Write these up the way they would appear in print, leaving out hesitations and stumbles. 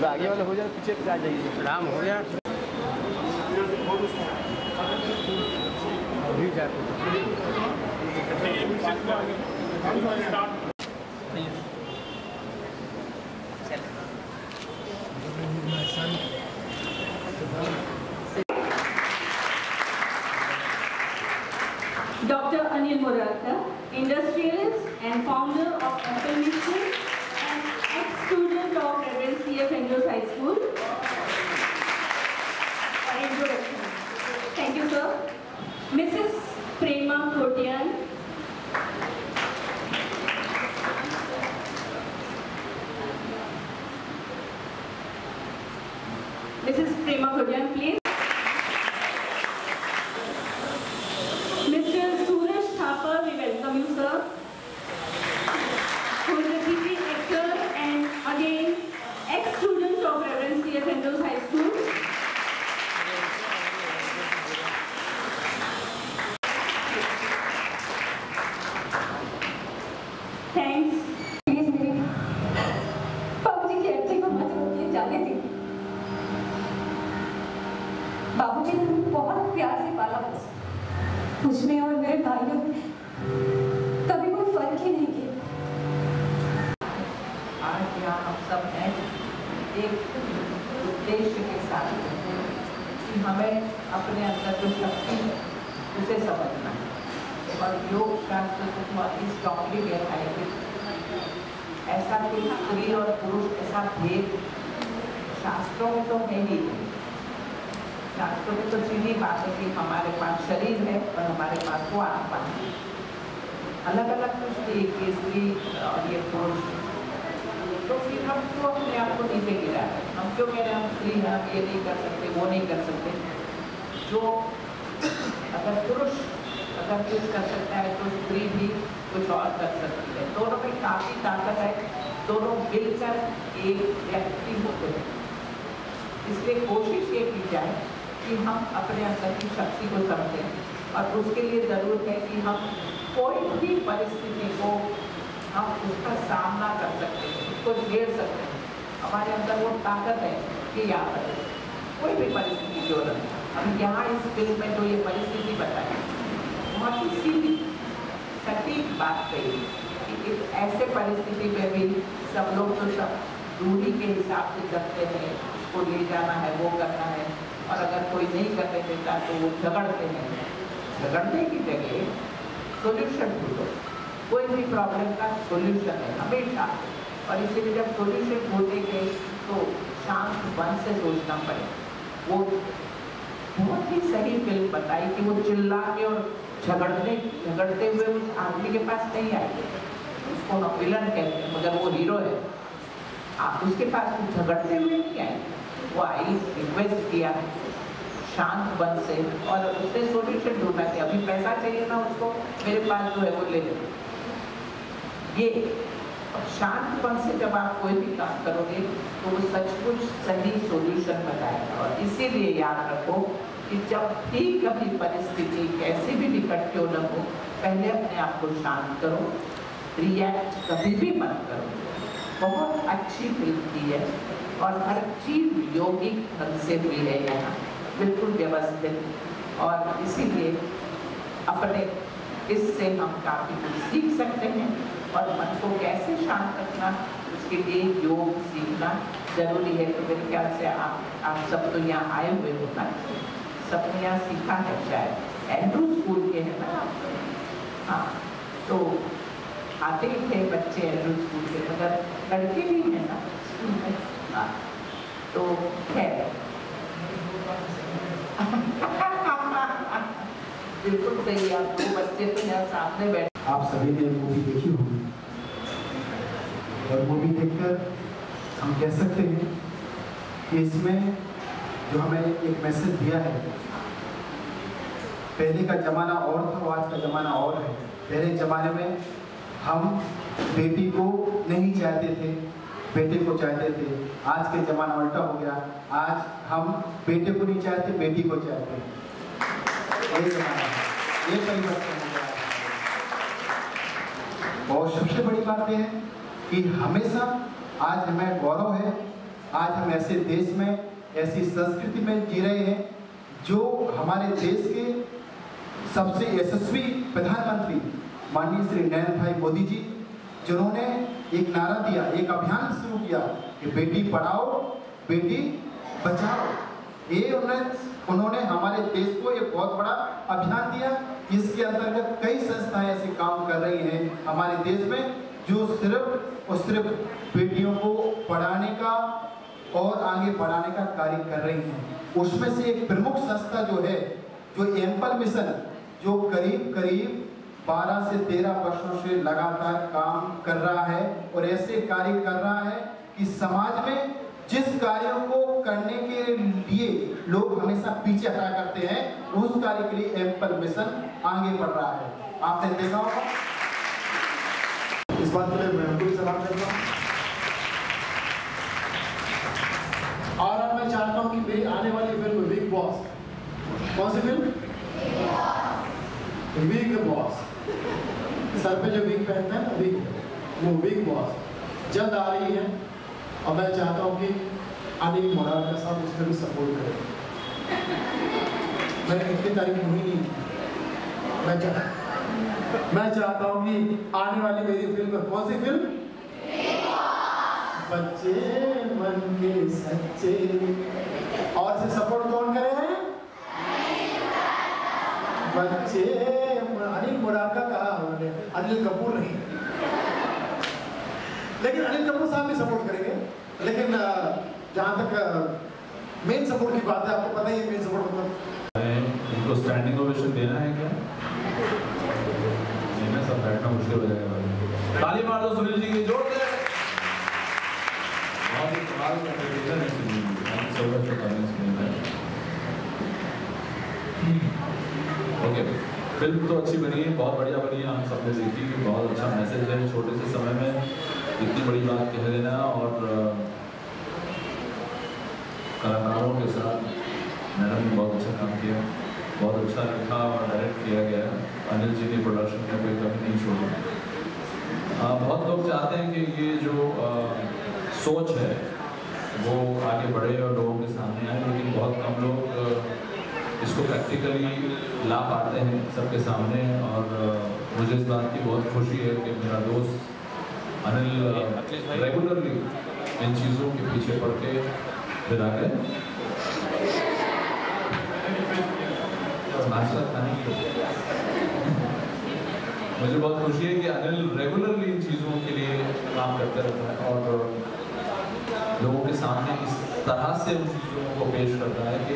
आगे वाला हो जाए, पीछे आ जाइए। राम हो गया अभी जाते Dr. Anil Murarka, industrialist and founder of Apple Mission and ex-student of Reverend C.F. Andrews High School. Introduction. Thank you, sir. Mrs. Prema Kotian. Mrs. Prema Kotian, please. Mr. Suraj Thapar, we welcome you, sir. Who is a TV actor and again ex-student of Reverend C.F. Andrews High School. Thanks. बाबूजी की अच्छी को मत रोकिए, जाने दीजिए। बाबूजी ने हमें बहुत प्यार से पाला, मुझमें और मेरे भाइयों में कभी कोई फर्क ही नहीं किया। आज यहाँ हम सब हैं एक उद्देश्य के साथ कि हमें अपने अंदर जो शक्ति है उसे समझना है। और योग शास्त्र को इस टॉपिक में है कि ऐसा कि स्त्री और पुरुष ऐसा भेद शास्त्रों में तो है ही नहीं। शास्त्रों में तो सीधी बात है कि हमारे पास शरीर है और हमारे पास वो आत्मा है। अलग अलग कुछ नहीं कि स्त्री और ये पुरुष, तो फिर हम क्यों अपने आप को नीचे गिरा है? हम क्यों कह रहे हैं हम स्त्री हैं, हम ये नहीं कर सकते, वो नहीं कर सकते? जो अगर पुरुष अगर कुछ कर सकता है तो स्त्री भी कुछ और कर सकती है। दोनों में काफ़ी ताकत है, दोनों मिलकर एक व्यक्ति होते हैं। इसलिए कोशिश ये की जाए कि हम अपने अंदर की शक्ति को समझें और उसके लिए ज़रूरत है कि हम कोई भी परिस्थिति को हम उसका सामना कर सकते हैं, उसको झेल सकते हैं। हमारे अंदर वो ताकत है कि यहाँ पर कोई भी परिस्थिति जो रहे। हम यहाँ इस फिल्म में जो ये परिस्थिति बताई बहुत ही सीधी सटीक बात कही कि एक ऐसे परिस्थिति में भी सब लोग तो सब दूरी के हिसाब से करते हैं, उसको ले जाना है, वो करना है। और अगर कोई नहीं करने देता तो वो झगड़ते हैं। झगड़ने की जगह सोल्यूशन ढूंढो। कोई भी प्रॉब्लम का सोल्यूशन है हमेशा। और इसीलिए जब सोल्यूशन ढूंढेंगे तो शांत मन से सोचना पड़े। वो बहुत ही सही फिल्म बताई कि वो चिल्ला के और झगड़ते हुए उस आदमी के पास नहीं आएंगे। उसको हम विलन कहते हैं मगर वो हीरो है। आप उसके पास झगड़ते हुए नहीं आए, वो आई, रिक्वेस्ट किया शांत मन से और उसने सोल्यूशन ढूंढा कि अभी पैसा चाहिए ना उसको, मेरे पास जो है वो ले लो। ये शांत मन से जब आप कोई भी काम करोगे तो वो सचमुच सही सोल्यूशन बताएगा। और इसीलिए याद रखो कि जब भी कभी परिस्थिति कैसी भी विकट क्यों न हो, पहले अपने आप को शांत करो, रिएक्ट कभी भी मत करो। बहुत अच्छी फिल्म की है और हर चीज़ यौगिक ढंग से हुई है यहाँ, बिल्कुल व्यवस्थित। और इसीलिए अपने इससे हम काफ़ी कुछ सीख सकते हैं। और मन को कैसे शांत रखना, उसके लिए योग सीखना जरूरी है। तो मेरे ख्याल से आप सब तो यहाँ आए हुए हो ना, सबने यहाँ सीखा है शायद। एंड्रू स्कूल के हैं ना? हाँ, तो आते ही थे बच्चे एंड्रू स्कूल के, मगर लड़के भी हैं ना स्कूल में। हाँ, तो खैर बिल्कुल सही। आप दो बच्चे तो यहाँ सामने बैठे। आप सभी ने मूवी देखी होगी और मूवी देखकर हम कह सकते हैं कि इसमें जो हमें एक मैसेज दिया है, पहले का ज़माना और था और आज का ज़माना और है। पहले ज़माने में हम बेटी को नहीं चाहते थे बेटे को चाहते थे। आज के ज़माना उल्टा हो गया, आज हम बेटे को नहीं चाहते, बेटी को चाहते हैं। ये ज़माना है, ये परिवर्तन हो गया है। और सबसे बड़ी बात यह है कि हमेशा आज हमें गौरव है, आज हम ऐसे देश में, ऐसी संस्कृति में जी रहे हैं जो हमारे देश के सबसे यशस्वी प्रधानमंत्री माननीय श्री नरेंद्र भाई मोदी जी, जिन्होंने एक नारा दिया, एक अभियान शुरू किया कि बेटी पढ़ाओ बेटी बचाओ। ये उन्होंने हमारे देश को एक बहुत बड़ा अभियान दिया। इसके अंतर्गत कई संस्थाएं ऐसे काम कर रही हैं हमारे देश में जो सिर्फ और सिर्फ बेटियों को पढ़ाने का और आगे बढ़ाने का कार्य कर रही हैं। उसमें से एक प्रमुख संस्था जो है, जो एम्पल मिशन, जो करीब 12 से 13 वर्षों से लगातार काम कर रहा है और ऐसे कार्य कर रहा है कि समाज में जिस कार्यों को करने के लिए लोग हमेशा पीछे हटा करते हैं, उस कार्य के लिए एम्पल मिशन आगे बढ़ रहा है। आपने देखा होगा। इस बात के लिए मैं उनको भी सलाम करता हूँ। और अब मैं चाहता हूँ कि मेरी आने वाली फिल्म बिग बॉस, कौन सी फिल्म? बिग बॉस, सर पे जो विग पहनते हैं ना, विग, वो बिग बॉस जल्द आ रही है। और मैं चाहता हूँ कि अनिल मोरारका साहब उसमें भी सपोर्ट करें। मैंने इतनी तारीफ हुई नहीं, मैं चाहता हूँ कि आने वाली मेरी फिल्म, कौन सी फिल्म? बच्चे मन के सच्चे। और से सपोर्ट कौन करे हैं? बच्चे। अनिल मोरारका कहा उन्होंने, अनिल कपूर नहीं, लेकिन अनिल कपूर साहब भी सपोर्ट करेंगे। लेकिन जहाँ तक मेन सपोर्ट की बात है, आपको पता ही है मेन सपोर्ट मतलब इनको स्टैंडिंग ओवेशन देना है क्या? नहीं, सब बैठना मुश्किल हो जाएगा। ताली मार दो सुनील जी की, जोर से। बहुत ही कमाल का प्रेजेंटेशन है Sunil ji, thank you so much for coming Sunil भाई। ओके, फिल्म तो अच्छी बनी है, बहुत बढ़िया बनी है, हम सबने देखी कि बहुत अच्छा मैसेज है। छोटे से समय में इतनी बड़ी बात कह लेना और कलाकारों के साथ मैडम ने बहुत अच्छा काम किया, बहुत अच्छा लिखा और डायरेक्ट किया गया। अनिल जी ने प्रोडक्शन में कोई कमी नहीं छोड़ी। बहुत लोग चाहते हैं कि ये जो सोच है वो आगे बढ़े और लोगों के सामने आए, लेकिन बहुत कम लोग इसको प्रैक्टिकली ला पाते हैं सबके सामने। और मुझे इस बात की बहुत खुशी है कि मेरा दोस्त अनिल रेगुलरली इन चीज़ों के पीछे पड़ के फिर आगे नाश्ता खाने की। मुझे बहुत खुशी है कि अनिल रेगुलरली इन चीज़ों के लिए काम करते रहता है और लोगों के सामने इस तरह से उन चीज़ों को पेश करता है कि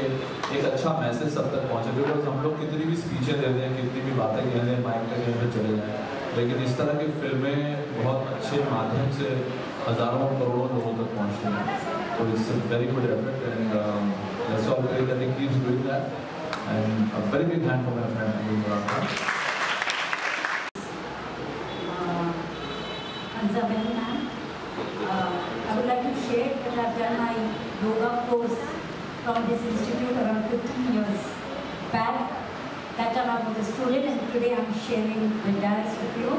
एक अच्छा मैसेज सब तक पहुँचे। बिकॉज हम लोग कितनी भी स्पीचें देते हैं, कितनी भी बातें कहते हैं, माइक पे कहते चले जाएँ, लेकिन इस तरह की फिल्में बहुत अच्छे माध्यम से हज़ारों करोड़ों लोगों तक पहुँचती हैं। तो it's a very good effort and let's all pray that he keeps doing that and a very big hand for my friend Anil Morarka. I would like to share that I've done my yoga course from this institute around 15 years back. That time I was a student and today I'm sharing the dance with you.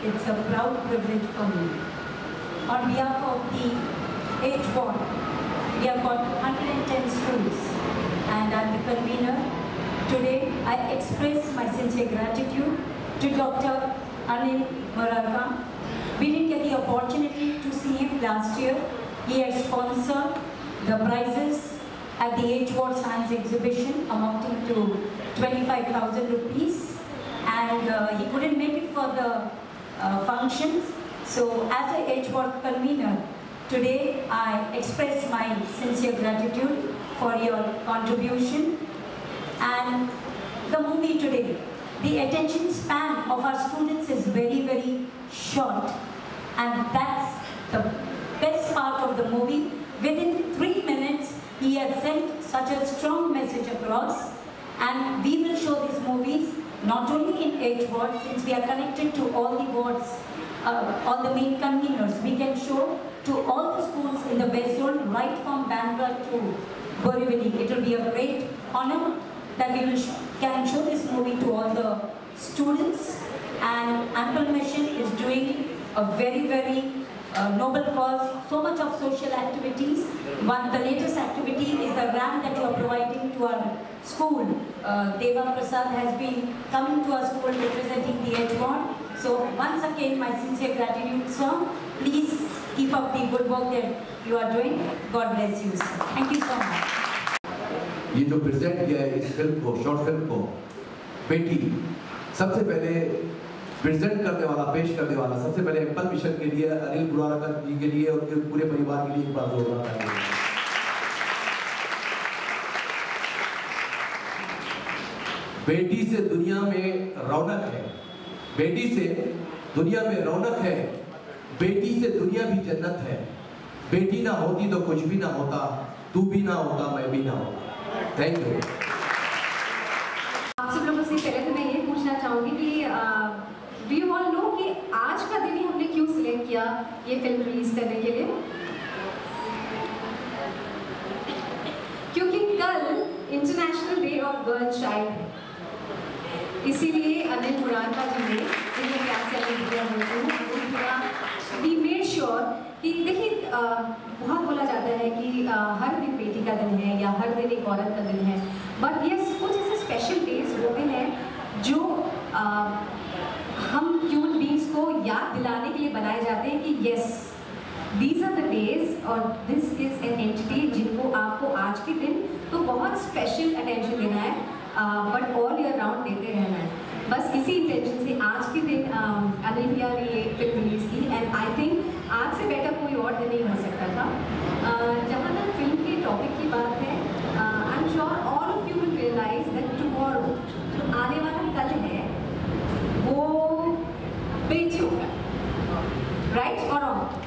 It's a proud privilege for me. On behalf of the 8th ward, we have got 110 schools and I'm the convener. Today I express my sincere gratitude to Dr. Anil Moraarka. We didn't get the opportunity to see him last year. He had sponsored the prizes at the 8th Ward Science Exhibition amounting to 25,000 rupees and he couldn't make it for the functions. So as a 8th Ward convener, today I express my sincere gratitude for your contribution. And the movie today, the attention span of our students is very, very short, and that's the best part of the movie. Within 3 minutes, he has sent such a strong message across, and we will show these movies not only in 8th Ward, since we are connected to all the wards, all the main conveners. We can show to all the schools in the West Zone, right from Bandra to Borivali. It will be a great honor that we can show this movie to all the students. And Ample Mission is doing a very, very noble cause, so much of social activities. The latest activity is the ramp that you are providing to our school. Deva Prasad has been coming to our school representing the Edgemont. So once again, my sincere gratitude, sir. Please keep up the good work that you are doing. God bless you, sir. Thank you so much. ये जो present किया है इस film को, short film को, बेटी, सबसे पहले प्रेजेंट करने वाला, पेश करने वाला, सबसे पहले एम्पल मिशन के लिए अनिल मुरारकर जी के लिए और उनके पूरे परिवार के लिए एक बार जोरदार तालियां। बेटी से दुनिया में रौनक है, बेटी से दुनिया में रौनक है, बेटी से दुनिया भी जन्नत है। बेटी ना होती तो कुछ भी ना होता, तू भी ना होता, मैं भी ना होता। Thank you. आप सब लोगों से पहले तो मैं ये पूछना चाहूँगी कि डू यू ऑल नो कि आज का दिन ही हमने क्यों सिलेक्ट किया ये फिल्म रिलीज करने के लिए? क्योंकि कल international day of girl child है, इसीलिए अनिल मुरारका जी ने वी मेड श्योर कि देखिए बहुत बोला जाता है कि हर दिन बेटी का दिन है या हर दिन एक औरत का दिन है, बट यस कुछ ऐसे स्पेशल डेज होते हैं जो हम ह्यूमन बींग्स को याद दिलाने के लिए बनाए जाते हैं कि yes these are the days और दिस इज एन एंटिटी जिनको आपको आज के दिन तो बहुत स्पेशल अटेंशन देना है, बट ऑल ईयर राउंड देते रहना है। बस इसी इंटेंशन से आज के दिन अनिल भैया ने ये फिल्म रिलीज की एंड आई थिंक आज से बेटर कोई और दिन नहीं हो सकता था। जहाँ तक फिल्म के टॉपिक की बात है, I am sure all of you will realise that tomorrow जो आने वाला कल है वो बेटियों का, राइट और रॉन्ग?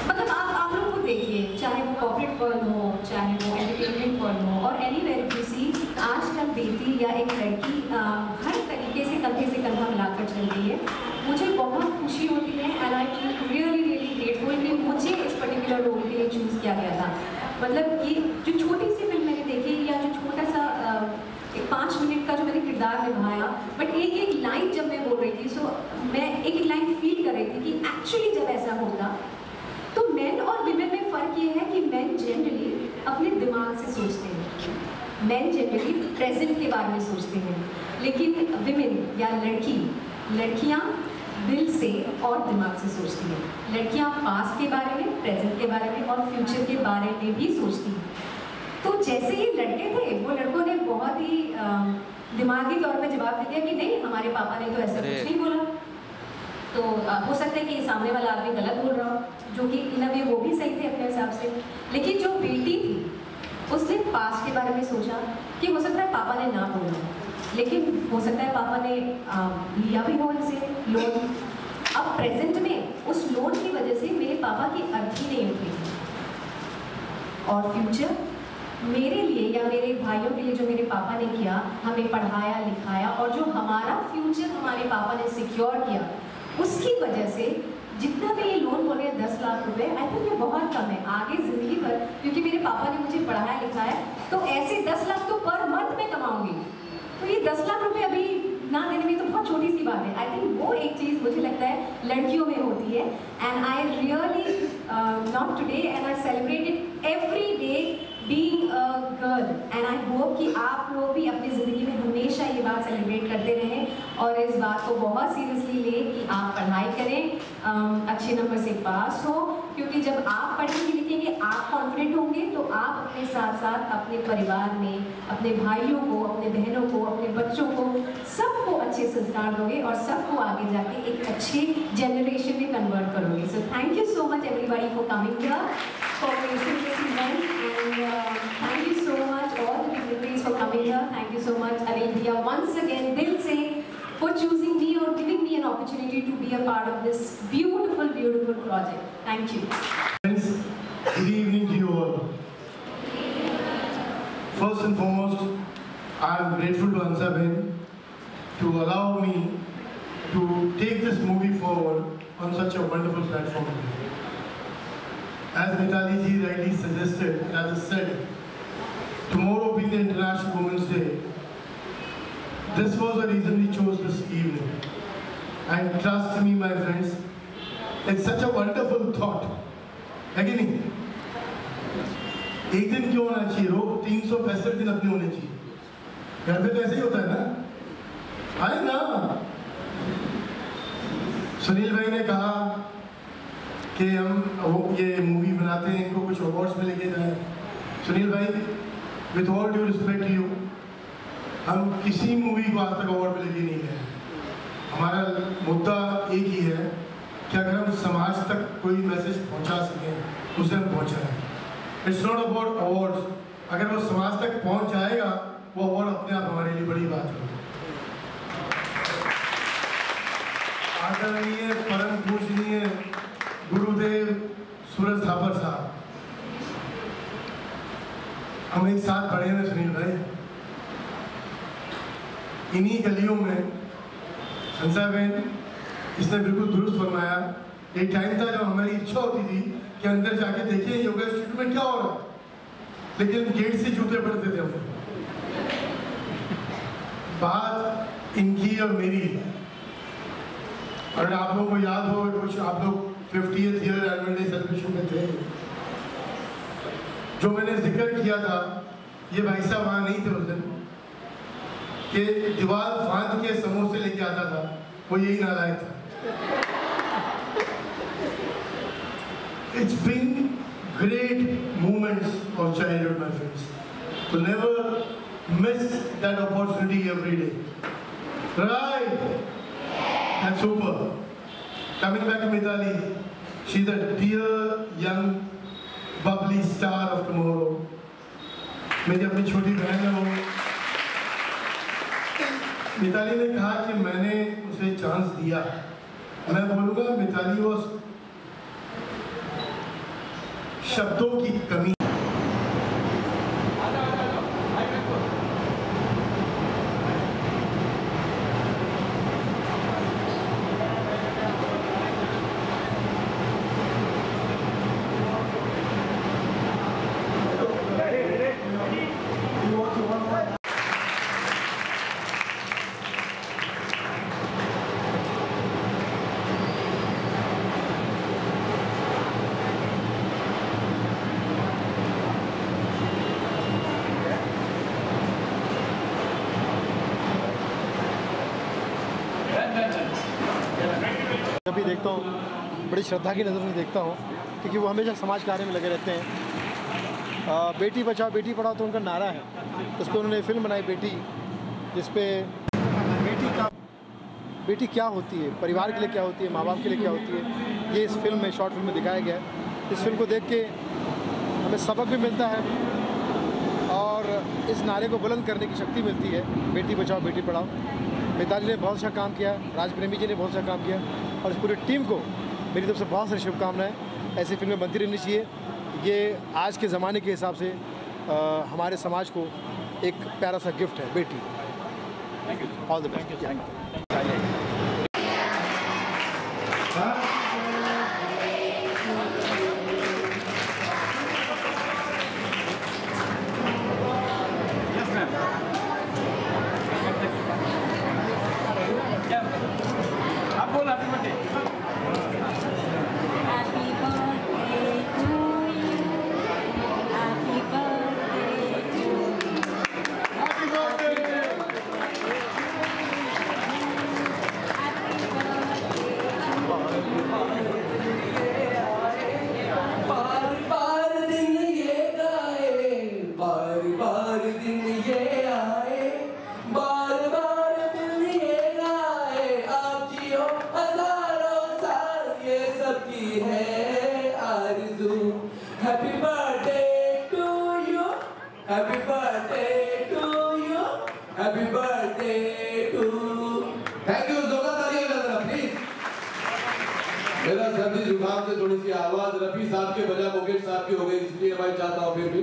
मतलब आप लोगों को देखिए, चाहे वो कॉर्पोरेट वर्ल्ड हो, चाहे वो एंटरटेनमेंट वर्ल्ड हो और एनी वेयर यू सी, आजकल बेटी या एक लड़की हर तरीके से कंधे से कंधा मिलाकर चल रही है। मुझे बहुत खुशी होती है and I feel really really grateful कि मुझे इस पर्टिकुलर रोल के लिए चूज़ किया गया था। मतलब ये जो छोटी सी फिल्म मैंने देखी या जो छोटा सा एक 5 मिनट का जो मैंने किरदार निभाया, बट एक एक लाइन जब मैं बोल रही थी सो मैं एक एक लाइन फील कर रही थी कि एक्चुअली जब ऐसा होता तो मेन और विमेन में फ़र्क ये है कि मेन जनरली अपने दिमाग से सोचते हैं, मेन जनरली प्रेजेंट के बारे में सोचते हैं, लेकिन विमेन या लड़कियाँ दिल से और दिमाग से सोचती हैं। लड़कियाँ पास्ट के बारे में, प्रेजेंट के बारे में और फ्यूचर के बारे में भी सोचती हैं। तो जैसे ये लड़के थे वो लड़कों ने बहुत ही दिमागी तौर पे जवाब दे दिया कि नहीं हमारे पापा ने तो ऐसा कुछ नहीं बोला। तो हो सकता है कि सामने वाला आदमी गलत बोल रहा हो, जो कि इन वे वो भी सही थे अपने हिसाब से, लेकिन जो बेटी थी उसने पास्ट के बारे में सोचा कि हो सकता है पापा ने ना बोला, लेकिन हो सकता है पापा ने लिया भी हो इनसे लोन। अब प्रेजेंट में उस लोन की वजह से मेरे पापा की अर्थी नहीं उठी और फ्यूचर मेरे लिए या मेरे भाइयों के लिए जो मेरे पापा ने किया, हमें पढ़ाया लिखाया और जो हमारा फ्यूचर हमारे पापा ने सिक्योर किया, उसकी वजह से जितना भी ये लोन बोल रहे हैं 10 लाख रुपए, आई थिंक ये बहुत कम है आगे ज़िंदगी भर, क्योंकि मेरे पापा ने मुझे पढ़ाया लिखाया तो ऐसे 10 लाख तो पर मंथ में कमाऊंगी। तो ये 10 लाख रुपए अभी ना देने में तो बहुत छोटी सी बात है। आई थिंक वो एक चीज़ मुझे लगता है लड़कियों में होती है and I really not today and I celebrated every day being a girl and I hope कि आप लोग भी अपनी ज़िंदगी में हमेशा ये बात सेलिब्रेट करते रहें और इस बात को बहुत सीरियसली लें कि आप पढ़ाई करें, अच्छे नंबर से पास हो, क्योंकि जब आप पढ़ेंगे लिखेंगे, आप कॉन्फिडेंट होंगे तो आप अपने साथ साथ अपने परिवार में अपने भाइयों को, अपने बहनों को, अपने बच्चों को, सबको अच्छे संस्कार दोगे और सबको आगे जाके एक अच्छे जनरेशन में कन्वर्ट करोगे। So thank you so much everybody for coming here, for facing this event, and thank you so much all the dignitaries for coming here. Thank you so much Anil Bhaiya once again dil se for choosing me or giving me an opportunity to be a part of this beautiful project. Thank you. Friends, good evening to you all. First and foremost, I am grateful to Ansa Ben to allow me to take this movie forward on such a wonderful platform today. As Mitali ji rightly suggested, and as I said, tomorrow being the International Women's Day, this was the reason we chose this evening. And trust me, my friends, it's such a wonderful thought. Again, एक दिन क्यों होना चाहिए? रोज 365 दिन अपने होने चाहिए। घर पे तो ऐसे ही होता है ना? आए ना? सुनील भाई ने कहा कि हम ये मूवी बनाते हैं, इनको कुछ अवार्ड्स में लेके जाए। सुनील भाई, with all due respect you, हम किसी मूवी को आज तक अवार्ड में लेके नहीं गए। हमारा मुद्दा एक ही है कि अगर हम समाज तक कोई मैसेज पहुंचा सकें, उसे हम पहुंचाएं। It's not about awards. अगर वो समाज तक पहुंच जाएगा, वो अवार्ड अपने आप हमारे लिए बड़ी बात है। आदरणीय परम पूजनीय गुरुदेव सूरज थापर साहब, हम एक साथ पढ़े हुए सुनील भाई, इन्हीं गलियों में हंसा बहन, इसने बिल्कुल दुरुस्त फरमाया। एक टाइम था जब हमारी इच्छा होती थी कि अंदर जाके देखिए योगा इंस्टीट्यूट में क्या हो रहा है, लेकिन गेट से जूते पड़ते थे हम। बात इनकी और मेरी, अगर आप लोगों को याद हो, कुछ आप लोग 50th year annual day celebration में थे, जो मैंने जिक्र किया था, ये भाई साहब वहाँ नहीं थे उस दिन, कि दीवार फांद के समोसे लेके आता था, वो यही नालायक था। It's been great moments of childhood, my friends. To never miss that opportunity every day. Right? That's super. Coming back to Mitali, she's a dear, young, bubbly star of tomorrow. मेरी अपनी छोटी बहन है वो। मिताली ने कहा कि मैंने उसे चांस दिया। मैं बोलूँगा मिताली वो शब्दों की कमी। जब भी देखता हूँ बड़ी श्रद्धा की नज़र से देखता हूँ, क्योंकि वो हमेशा समाज कार्य में लगे रहते हैं। बेटी बचाओ बेटी पढ़ाओ तो उनका नारा है। उस पर उन्होंने फिल्म बनाई बेटी, जिस पे बेटी क्या होती है, परिवार के लिए क्या होती है, माँ बाप के लिए क्या होती है, ये इस फिल्म में, शॉर्ट फिल्म में दिखाया गया है। इस फिल्म को देख के हमें सबक भी मिलता है और इस नारे को बुलंद करने की शक्ति मिलती है, बेटी बचाओ बेटी पढ़ाओ। मिताली ने बहुत अच्छा काम किया, राज प्रेमी जी ने बहुत अच्छा काम किया, और इस पूरी टीम को मेरी तरफ से बहुत सारी शुभकामनाएं। ऐसी फिल्में बनती रहनी चाहिए। ये आज के ज़माने के हिसाब से हमारे समाज को एक प्यारा सा गिफ्ट है बेटी। All the best. मेरा सर्दी जुकाम से थोड़ी सी आवाज रफी साहब के बजाय मुकेश साहब की हो गई, इसलिए मैं चाहता हूँ फिर भी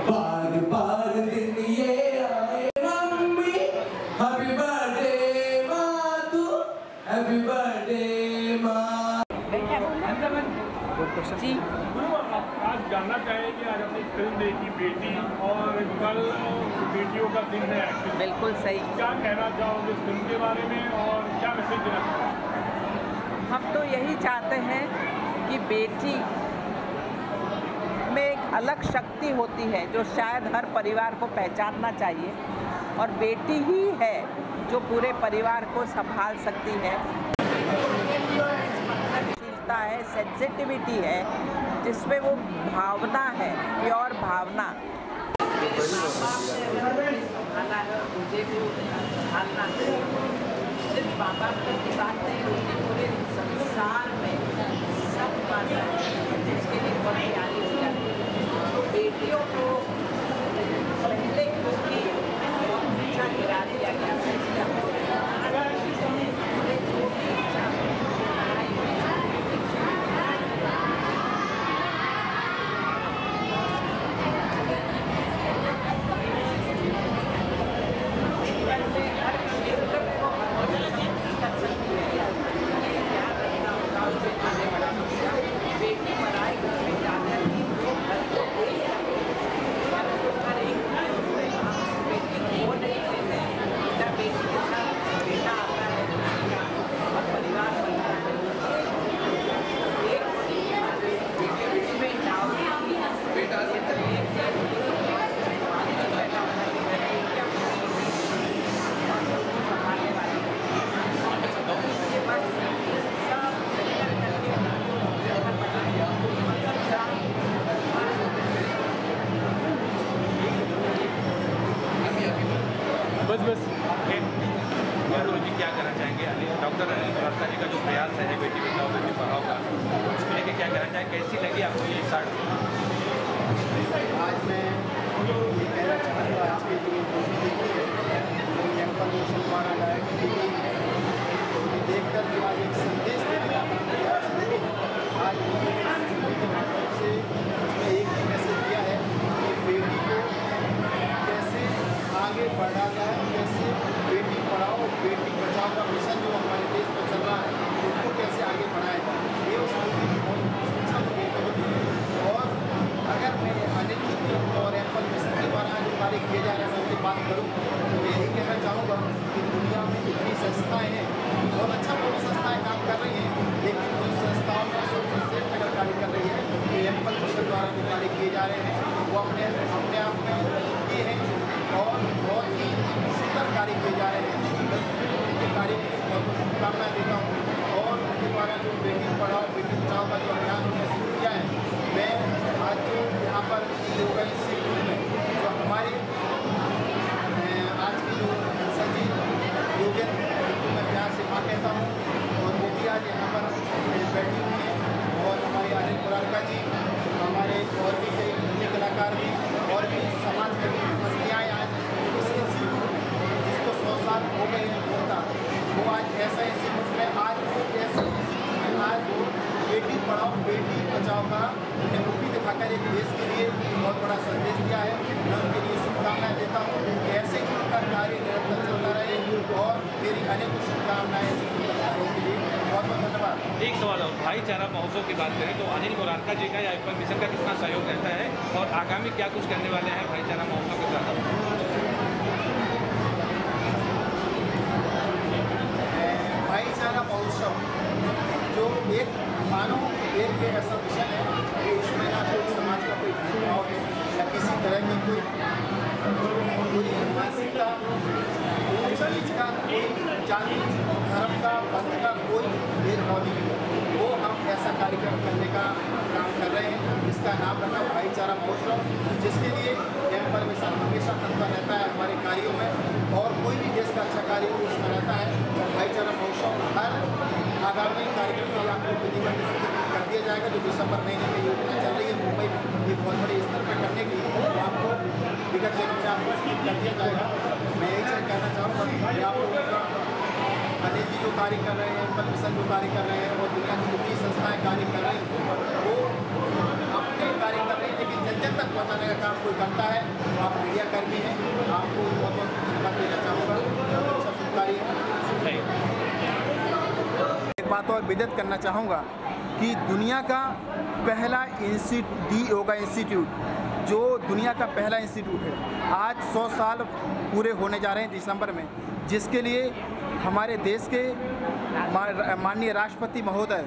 बार बार दिन ये आए मम्मी हैप्पी बर्थडे क्वेश्चन जी आज जानना चाहेंगे, आज अपनी फिल्म देखी बेटी और कल बेटियों का दिन है, बिल्कुल सही। क्या कहना चाहोगे इस फिल्म के बारे में और क्या मैसेज देना चाहोगे? हम तो यही चाहते हैं कि बेटी में एक अलग शक्ति होती है जो शायद हर परिवार को पहचानना चाहिए, और बेटी ही है जो पूरे परिवार को संभाल सकती है। संवेदनशीलता है, सेंसिटिविटी है, जिसमें वो भावना है, प्योर भावना। संभाला है, मुझे भी संभालना है। सिर्फ माँ बाप तक की बात नहीं होती, पूरे संसार में सब माता है, जिसके लिए बहुत प्यारी हो जाती है। तो बेटियों को पहले क्योंकि बहुत पीछा गिरा दिया गया है, क्या कहना चाहेंगे डॉक्टर अनिल मुरारका जी का जो प्रयास है बेटी बचाओ बेटी पढ़ाओ का, उसको लेकर क्या कहना चाहेंगे, कैसी लगी आपको ये स्टार्ट? आज मैं ये कहना चाहूँगा, आज के जो इंफॉर्मेशन द्वारा डायरेक्ट देखकर जो आज एक संदेश देने का प्रयास है, आज के माध्यम से उसमें एक ही मैसेज दिया है कि बेटी को कैसे आगे बढ़ा जाए, कैसे बेटी पढ़ाओ बेटी बचाओ का मिशन जो हमारे देश में चल रहा है उसको कैसे आगे बढ़ाया जाए, ये उस मूवी की बहुत शिक्षा होती है। और अगर मैं अनिल जी और एप्पल मिशन के द्वारा जो कार्य किए जा रहे हैं मैं उनकी बात करूँ तो मैं यही कहना चाहूँगा कि दुनिया में जितनी संस्थाएँ हैं, बहुत अच्छा बहुत संस्थाएँ काम कर रही हैं, लेकिन उन संस्थाओं में सबसे श्रेष्ठ अगर कार्य कर रही है तो एप्पल मिशन द्वारा जो कार्य किए जा रहे हैं वो अपने आप में ये हैं और बहुत ही सुंदर कार्य किए जा रहे हैं। उनके कार्य की बहुत बहुत शुभकामनाएं देता हूँ। और उनके द्वारा जो बेटी पढ़ाओ बेटी बचाओ का जो अभियान उन्होंने शुरू किया है, मैं आज जो यहाँ पर योगा इंस्टीट्यूट में जो हमारे आज की जो सजी योगन उनको मैं प्यार से माँ कहता हूँ, और वो भी आज यहाँ पर बैठी हुई है, और हमारे अनिल मुरारका जी, हमारे और भी कई अन्य कलाकार भी और भी समाज में हस्तियाँ आज इस इंस्टीट्यूट जिसको 100 साल हो गए हैं होता, वो आज ऐसा इंस्टीट्यूट में आज ऐसे इंस्टीट्यूट में आज वो बेटी पढ़ाओ बेटी बचाओ का उन्हें मूवी दिखाकर एक देश के लिए बहुत बड़ा संदेश दिया है। मैं उनके लिए शुभकामनाएं देता हूँ कि ऐसे ही उनका कार्य निरंतर चलता रहे, और मेरी अनेक शुभकामनाएं ऐसे कार्यों के लिए बहुत बहुत धन्यवाद। एक सवाल और, भाईचारा महोत्सव की बात करें तो अनिल मुरारका जी का या एप्पल मिशन का कितना सहयोग रहता है, और आगामी क्या कुछ करने वाले हैं भाईचारा महोत्सव के साथ? भाईचारा महोत्सव जो एक मानो एक ऐसा मिशन है कि उसमें ना कोई समाज का कोई भेदभाव है या किसी तरह की कोई मानसिकता ऊंच नीच का, कोई जाति धर्म का पंथ का कोई भेदभाव नहीं है। वो हम ऐसा कार्यक्रम करने का काम कर रहे हैं, इसका नाम रखा भाईचारा महोत्सव, जिसके लिए एप्पल मिशन हमेशा तत्पर रहता है हमारे कार्यों में, और कोई भी देश का अच्छा कार्य उसमें रहता है। भाईचारा महोत्सव हर आगामी कार्यक्रम के लिए आपको विधिवत कर दिया जाएगा, जो दिसंबर महीने में योजना चल रही है मुंबई में ये बहुत बड़े स्तर पर करने के लिए, तो आपको विगत दिनों में आपको कर दिया जाएगा। मैं यही चीज़ कहना चाहूँगा कि आप लोगों का अनिल जी जो कार्य कर रहे हैं, एप्पल मिशन जो कार्य कर रहे हैं, और दुनिया की जितनी संस्थाएँ कार्य कर रही हैं वो अपने कार्य कर रहे हैं, लेकिन जन जन तक पहुँचाने का काम कोई करता है तो आप मीडिया कर्मी हैं, आपको बहुत बहुत धन्यवाद देना चाहूँगा। बहुत अच्छा शुभ कार्य है। एक बात और विदित करना चाहूँगा कि दुनिया का पहला योगा इंस्टीट्यूट, जो दुनिया का पहला इंस्टीट्यूट है, आज 100 साल पूरे होने जा रहे हैं दिसंबर में, जिसके लिए हमारे देश के माननीय राष्ट्रपति महोदय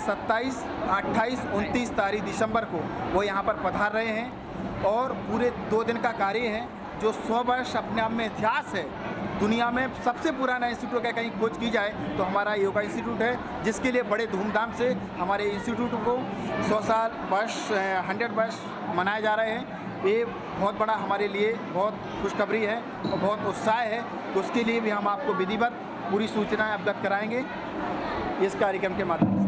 27, 28, 29 तारीख दिसंबर को वो यहाँ पर पधार रहे हैं और पूरे 2 दिन का कार्य है जो 100 वर्ष अपने आप में इतिहास है। दुनिया में सबसे पुराना इंस्टीट्यूट का कहीं खोज की जाए तो हमारा योगा इंस्टीट्यूट है, जिसके लिए बड़े धूमधाम से हमारे इंस्टीट्यूट को 100 साल वर्ष 100 वर्ष मनाए जा रहे हैं। ये बहुत बड़ा हमारे लिए बहुत खुशखबरी है और बहुत उत्साह है। तो उसके लिए भी हम आपको विधिवत पूरी सूचनाएं अवगत कराएंगे इस कार्यक्रम के माध्यम से।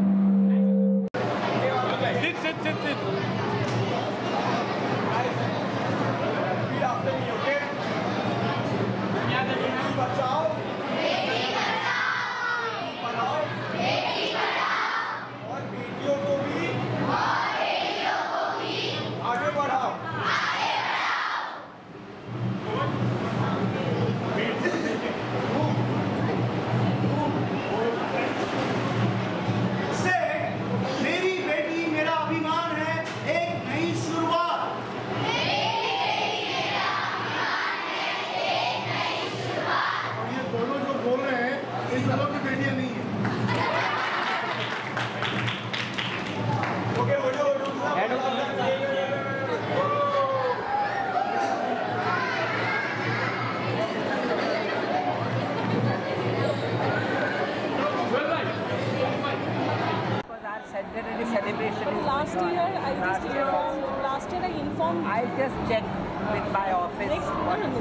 I just checked with my office.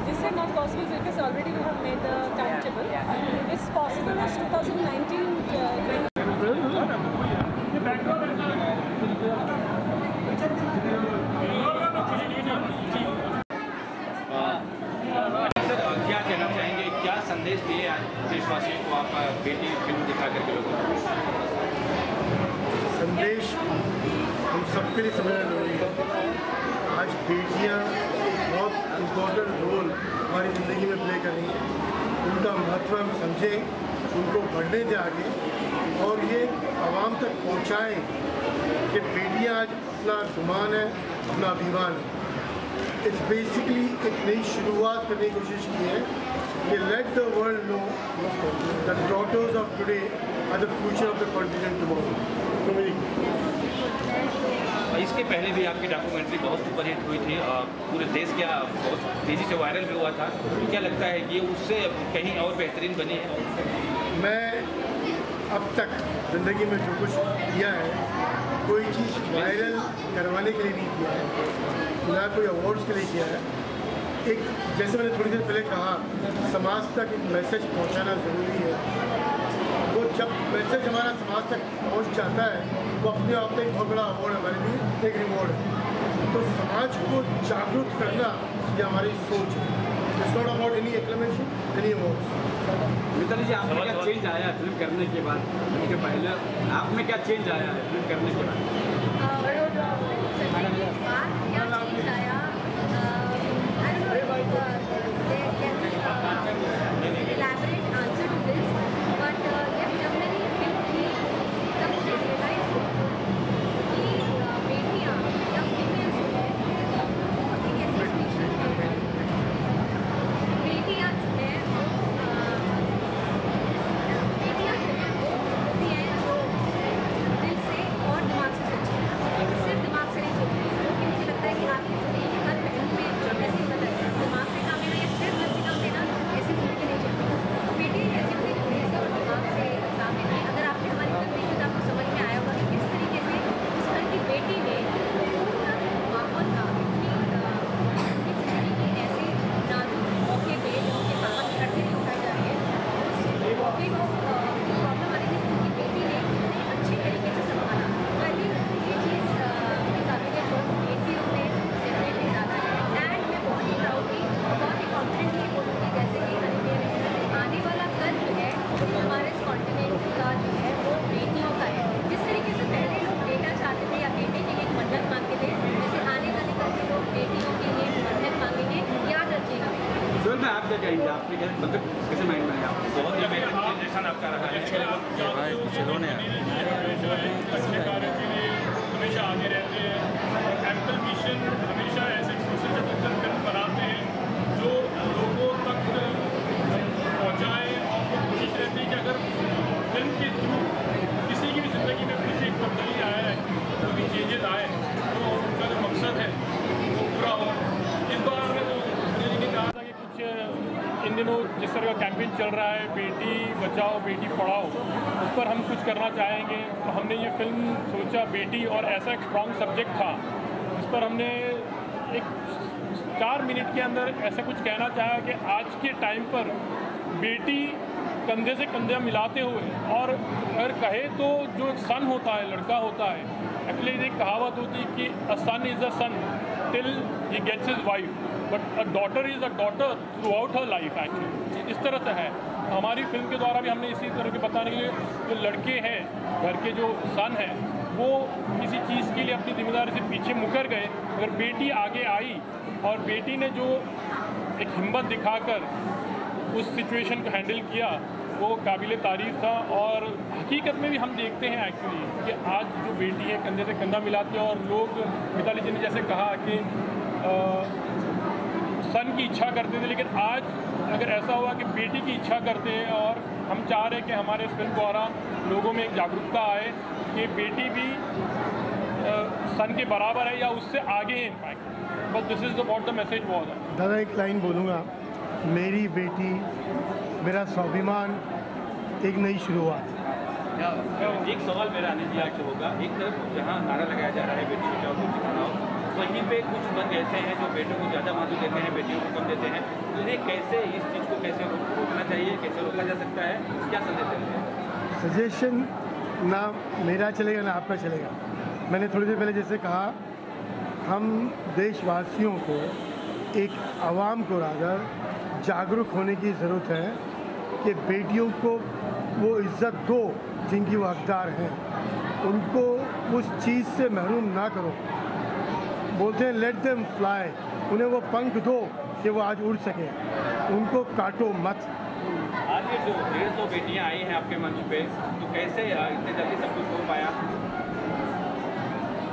This is not possible because already we have made the timetable. It's possible as 2019. क्या कहना चाहेंगे, क्या संदेश दिए आज देशवासियों को आप बेटी फिल्म दिखा करके लोगों को? संदेश हम सबके लिए समझना जरूरी है। आज बेटियां बहुत इम्पोर्टेंट रोल हमारी ज़िंदगी में प्ले कर रही हैं। उनका महत्व हम समझें, उनको बढ़ने दें आगे और ये आवाम तक पहुंचाएं कि बेटियां आज अपना गुमान है, अपना अभिमान है। इट्स बेसिकली एक नई शुरुआत करने की कोशिश की है कि let the world know that daughters of today are the future of the continent tomorrow. इसके पहले भी आपकी डॉक्यूमेंट्री बहुत सुपरहिट हुई थी, पूरे देश क्या बहुत तेज़ी से वायरल भी हुआ था। क्या लगता है कि उससे कहीं और बेहतरीन बनी है? मैं अब तक ज़िंदगी में जो कुछ किया है, कोई चीज़ वायरल करवाने के लिए नहीं किया है, ना कोई अवार्ड्स के लिए किया है। एक जैसे मैंने थोड़ी देर पहले कहा, समाज तक एक मैसेज पहुंचाना ज़रूरी है। तो जब मैसेज हमारा समाज तक पहुंच जाता है तो अपने आप में एक बहुत बड़ा अवार्ड हमारे लिए एक रिवॉर्ड है। तो समाज को जागरूक करना ये हमारी सोच है। It's not about any acclamation, any awards. Mitali ji, आप में क्या चेंज आया है फिल्म करने के बाद? उसके पहले आप में क्या चेंज आया है फिल्म करने के बाद? आप क्या कहेंगे? आपने कैसे माइंड में आया? बहुत ही बेहतरीन कंट्रीब्यूशन आपका रहा है? अच्छे कार्यों के लिए हमेशा आगे रहते हैं और एम्पल मिशन हमेशा ऐसे सोशल जस्टिस फिल्म बनाते हैं जो लोगों तक पहुँचाएँ और कोशिश रहती है कि अगर फिल्म के थ्रू किसी की भी ज़िंदगी में कुछ एक तब्दीली आया है, कोई भी चेंजेस आए तो उनका जो मकसद है वो पूरा हो। इस बार हमने कहा था कि कुछ इन दिनों जिस तरह का कैंपेन चल रहा है बेटी बचाओ बेटी पढ़ाओ, उस पर हम कुछ करना चाहेंगे। तो हमने ये फिल्म सोचा बेटी, और ऐसा एक स्ट्रॉन्ग सब्जेक्ट था जिस पर हमने एक 4 मिनट के अंदर ऐसा कुछ कहना चाहा कि आज के टाइम पर बेटी कंधे से कंधे मिलाते हुए, और अगर कहे तो जो एक सन होता है, लड़का होता है, एक्चुअली एक कहावत होती है कि a son is a son till he gets his wife, but a daughter is a daughter throughout her life. Actually इस तरह से है। हमारी फिल्म के द्वारा भी हमने इसी तरह के बताने के लिए, जो लड़के हैं घर के, जो सन हैं, वो किसी चीज़ के लिए अपनी जिम्मेदारी से पीछे मुकर गए, अगर बेटी आगे आई और बेटी ने जो एक हिम्मत दिखाकर उस सिचुएशन को हैंडल किया, वो काबिल तारीफ़ था। और हकीकत में भी हम देखते हैं एक्चुअली कि आज जो बेटी है कंधे से कंधा मिलाती है, और लोग, मिताली जी ने जैसे कहा कि सन की इच्छा करते थे, लेकिन आज अगर ऐसा हुआ कि बेटी की इच्छा करते हैं, और हम चाह रहे हैं कि हमारे इस फिल्म द्वारा लोगों में एक जागरूकता आए कि बेटी भी सन के बराबर है या उससे आगे है। इनफैक्ट बस this is what the message was. दादा एक लाइन बोलूँगा, मेरी बेटी मेरा स्वाभिमान, एक नई शुरुआत। एक सवाल मेरा अनिल जी आपसे होगा, एक तरफ जहाँ नारा लगाया जा रहा है बेटी बचाओ बेटी पढ़ाओ, वहीं पे कुछ वर्ग ऐसे हैं जो बेटों को ज़्यादा महत्व देते हैं, बेटियों को कम देते हैं। उन्हें कैसे इस चीज़ को कैसे रोकना चाहिए, कैसे रोका जा सकता है, क्या संदेश देते हैं? सजेशन ना मेरा चलेगा ना आपका चलेगा। मैंने थोड़ी देर पहले जैसे कहा, हम देशवासियों को, एक आवाम को रादर जागरूक होने की ज़रूरत है कि बेटियों को वो इज़्ज़त दो जिनकी वो हकदार हैं, उनको उस चीज़ से महरूम ना करो। बोलते हैं लेट देम फ्लाई, उन्हें वो पंख दो कि वो आज उड़ सके, उनको काटो मत। आज ये जो 150 बेटियां आई हैं आपके मंच पे, तो कैसे इतने जल्दी सब कुछ हो पाया?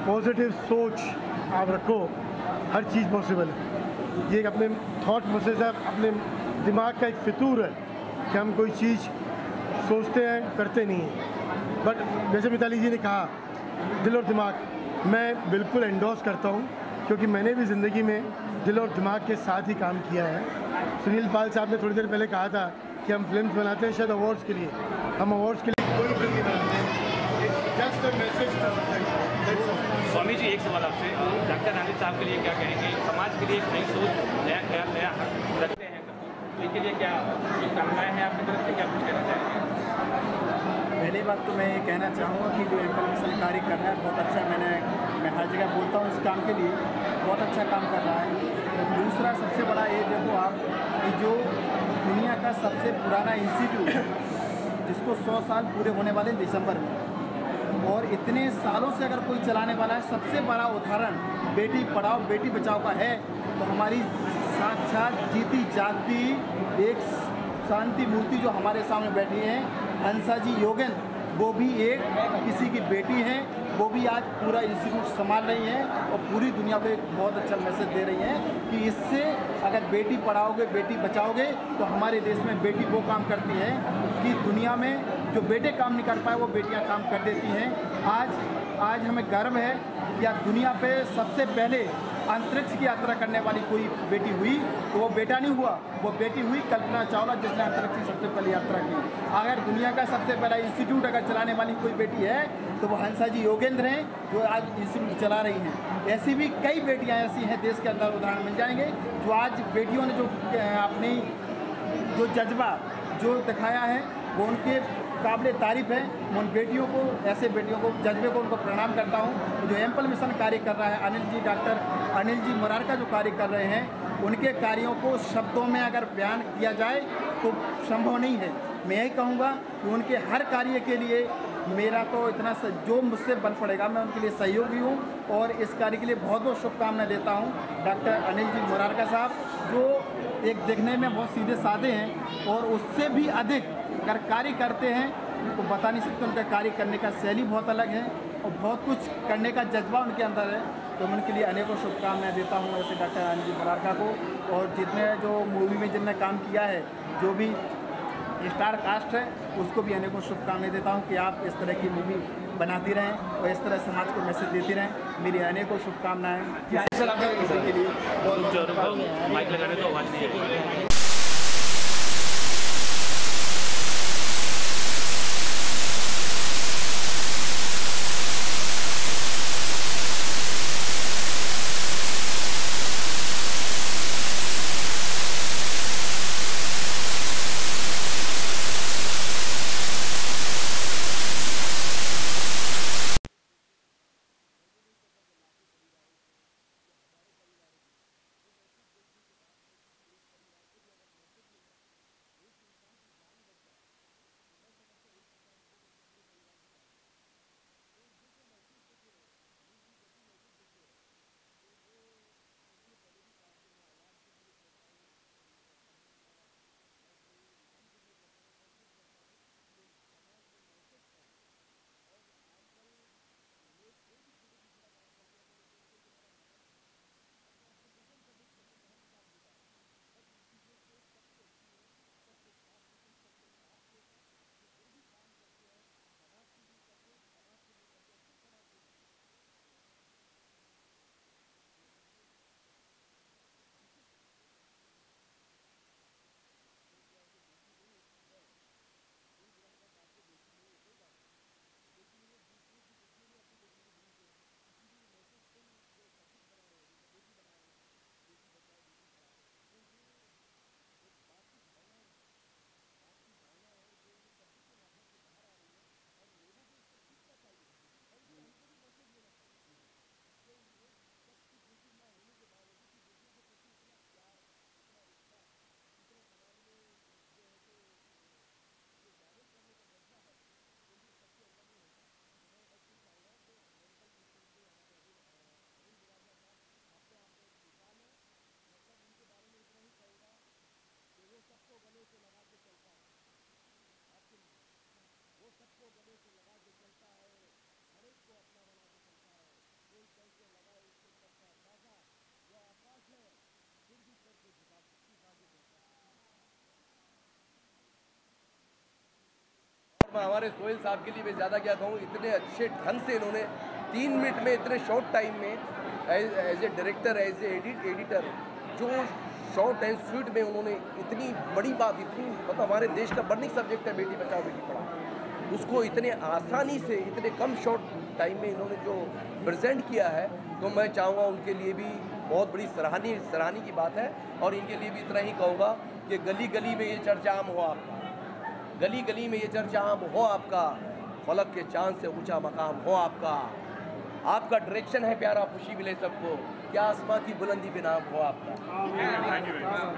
पॉजिटिव सोच आप रखो, हर चीज़ पॉसिबल है। ये एक अपने थॉट प्रोसेस है, अपने दिमाग का एक फितूर है कि हम कोई चीज़ सोचते हैं करते नहीं हैं। बट जैसे मिताली जी ने कहा, दिल और दिमाग, मैं बिल्कुल एंडोर्स करता हूँ, क्योंकि मैंने भी ज़िंदगी में दिल और दिमाग के साथ ही काम किया है। सुनील पाल साहब ने थोड़ी देर पहले कहा था कि हम फिल्म बनाते हैं शायद अवार्ड्स के लिए, हम अवार्ड्स के लिए कोई फिल्म नहीं बनाते हैं। Just a message to society. Swami ji एक सवाल आपसे, डॉक्टर अनिल साहब के लिए क्या कहेंगे? समाज के लिए एक नई सोच, नया ख्याल, नया हक रखते हैं, तो इसके लिए क्या कामनाएँ हैं आपकी तरफ से, क्या कुछ कहना चाहेंगे? पहली बात तो मैं ये कहना चाहूँगा कि जो एम्पल मिशन कार्य कर रहा है बहुत अच्छा, मैं हर जगह बोलता हूँ इस काम के लिए, बहुत अच्छा काम कर रहा है। दूसरा सबसे बड़ा ये देखो आप कि जो दुनिया का सबसे पुराना इंस्टीट्यूट है, जिसको 100 साल पूरे होने वाले दिसंबर में, और इतने सालों से अगर कोई चलाने वाला है, सबसे बड़ा उदाहरण बेटी पढ़ाओ बेटी बचाओ का है, तो हमारी साक्षात जीती जागती एक शांति मूर्ति जो हमारे सामने बैठी हैं, हंसा जी योगेंद्र, वो भी एक किसी की बेटी हैं, वो भी आज पूरा इंस्टीट्यूट संभाल रही हैं और पूरी दुनिया को एक बहुत अच्छा मैसेज दे रही हैं कि इससे अगर बेटी पढ़ाओगे बेटी बचाओगे तो हमारे देश में बेटी वो काम करती है कि दुनिया में जो बेटे काम नहीं कर पाए वो बेटियां काम कर देती हैं। आज हमें गर्व है कि आज दुनिया पे सबसे पहले अंतरिक्ष की यात्रा करने वाली कोई बेटी हुई तो वो बेटा नहीं हुआ, वो बेटी हुई कल्पना चावला, जिसने अंतरिक्ष की सबसे पहले यात्रा की। अगर दुनिया का सबसे पहला इंस्टीट्यूट अगर चलाने वाली कोई बेटी है तो वो हंसा जी योगेंद्र हैं, जो आज इंस्टीट्यूट चला रही हैं। ऐसी भी कई बेटियां ऐसी हैं देश के अंदर, उदाहरण मिल जाएंगे, जो आज बेटियों ने जो अपनी जो जज्बा जो दिखाया है वो उनके काबिल तारीफ़ है। मैं उन बेटियों को, ऐसे बेटियों को, जज्बे को, उनको प्रणाम करता हूँ। जो एम्पल मिशन कार्य कर रहा है अनिल जी, डॉक्टर अनिल जी मोरारका जो कार्य कर रहे हैं, उनके कार्यों को शब्दों में अगर बयान किया जाए तो संभव नहीं है। मैं यही कहूँगा कि उनके हर कार्य के लिए मेरा तो इतना जो मुझसे बन पड़ेगा मैं उनके लिए सहयोगी हूँ और इस कार्य के लिए बहुत बहुत शुभकामनाएं देता हूँ। डॉक्टर अनिल जी मोरारका साहब जो एक देखने में बहुत सीधे साधे हैं और उससे भी अधिक अगर कार्य करते हैं तो बता नहीं सकते, उनका कार्य करने का शैली बहुत अलग है और बहुत कुछ करने का जज्बा उनके अंदर है। तो मैं उनके लिए अनेकों शुभकामनाएं देता हूँ ऐसे डॉक्टर अनिल मुरारका को, और जितने जो मूवी में जिनने काम किया है, जो भी स्टार कास्ट है, उसको भी अनेकों शुभकामनाएं देता हूँ कि आप इस तरह की मूवी बनाती रहें और इस तरह समाज को मैसेज देती रहें। मेरी अनेकों शुभकामनाएं के लिए माइक लगाने तो आवाज़ नहीं है। हमारे सोहेल साहब के लिए मैं ज़्यादा क्या कहूँ, इतने अच्छे ढंग से इन्होंने 3 मिनट में इतने शॉर्ट टाइम में as a director, as a editor, जो शॉर्ट एंड स्वीट में उन्होंने इतनी बड़ी बात, इतनी मतलब हमारे देश का बर्निंग सब्जेक्ट है बेटी बचाओ बेटी पढ़ाओ, उसको इतने आसानी से इतने कम शॉर्ट टाइम में इन्होंने जो प्रेजेंट किया है, तो मैं चाहूँगा उनके लिए भी बहुत बड़ी सराहनीय की बात है। और इनके लिए भी इतना ही कहूँगा कि गली गली में ये चर्चा आम हो आपका, गली गली में ये चर्चा आम हो आपका, फलक के चांद से ऊंचा मकाम हो आपका, आपका डायरेक्शन है प्यारा खुशी मिले सबको, क्या आसमां की बुलंदी पे नाम हो आपका।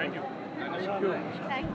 Thank you.